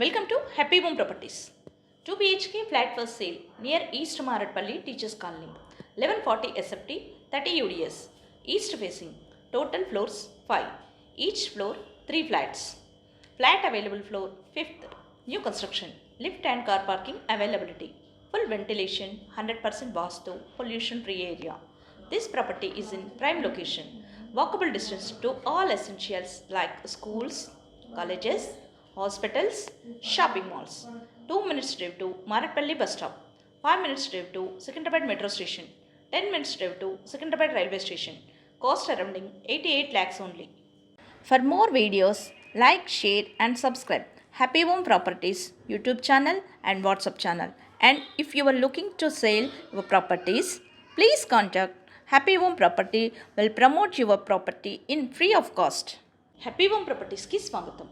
Welcome to Happy Home Properties. 2 BHK flat for sale near East Maratpalli Teachers Colony. 1140 SFT, 30 UDS. East facing. Total floors 5. Each floor 3 flats. Flat available floor 5th. New construction. Lift and car parking availability. Full ventilation, 100% vastu, pollution free area. This property is in prime location. Walkable distance to all essentials like schools, colleges, hospitals, shopping malls. 2 minutes drive to Maratpalli bus stop. 5 minutes drive to Secunderabad metro station. 10 minutes drive to Secunderabad railway station. Cost surrounding 88 lakhs only. For more videos, like, share and subscribe Happy Home Properties YouTube channel and WhatsApp channel. And if you are looking to sell your properties, please contact Happy Home Property will promote your property in free of cost. Happy home ప్రాపర్టీస్కి స్వాగతం.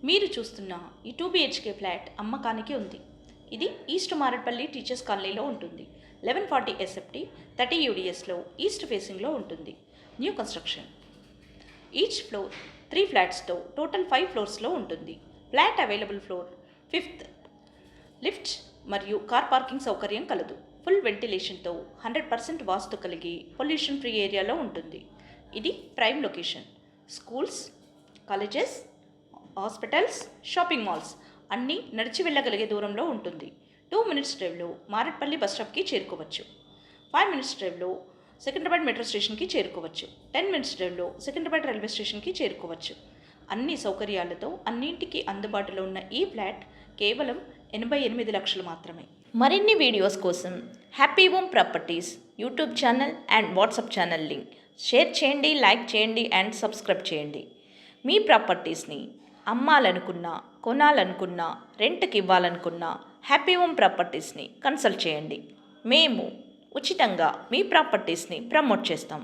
మీరు చూస్తున్న ఈ 2 BHK flat అమ్మకానికి ఉంది. ఇది east Marredpally teachers కాలనీలో ఉంటుంది. 1140 SFT, 30 UDSలో ఈస్ట్ ఫేసింగ్లో ఉంటుంది. New construction. ఈచ్ ఫ్లోర్ 3 ఫ్లాట్స్తో టోటల్ 5 ఫ్లోర్స్లో ఉంటుంది. Flat available floor 5th. Lift మరియు కార్ పార్కింగ్ సౌకర్యం కలదు. ఫుల్ వెంటిలేషన్తో 100% వాస్తు కలిగి పొల్యూషన్ ఫ్రీ ఏరియాలో ఉంటుంది. ఇది prime location. Schools, colleges, hospitals, shopping malls అన్నీ నడిచి వెళ్ళగలిగే దూరంలో ఉంటుంది. 2 minutes డ్రైవ్లో మారట్పల్లి బస్ స్టాప్కి చేరుకోవచ్చు. 5 minutes డ్రైవ్లో సికింద్రాబాద్ మెట్రో స్టేషన్కి చేరుకోవచ్చు. 10 minutes డ్రైవ్లో సికింద్రాబాద్ రైల్వే స్టేషన్కి చేరుకోవచ్చు. అన్ని సౌకర్యాలతో అన్నింటికి అందుబాటులో ఉన్న ఈ ఫ్లాట్ కేవలం 88 లక్షలు మాత్రమే. మరిన్ని వీడియోస్ కోసం happy home properties YouTube channel and WhatsApp channel link share చేయండి, లైక్ చేయండి అండ్ సబ్స్క్రైబ్ చేయండి. మీ ప్రాపర్టీస్ని అమ్మాలనుకున్నా, కొనాలనుకున్నా, రెంట్కి ఇవ్వాలనుకున్నా హ్యాపీ హోమ్ ప్రాపర్టీస్ని కన్సల్ట్ చేయండి. మేము ఉచితంగా మీ ప్రాపర్టీస్ని ప్రమోట్ చేస్తాం.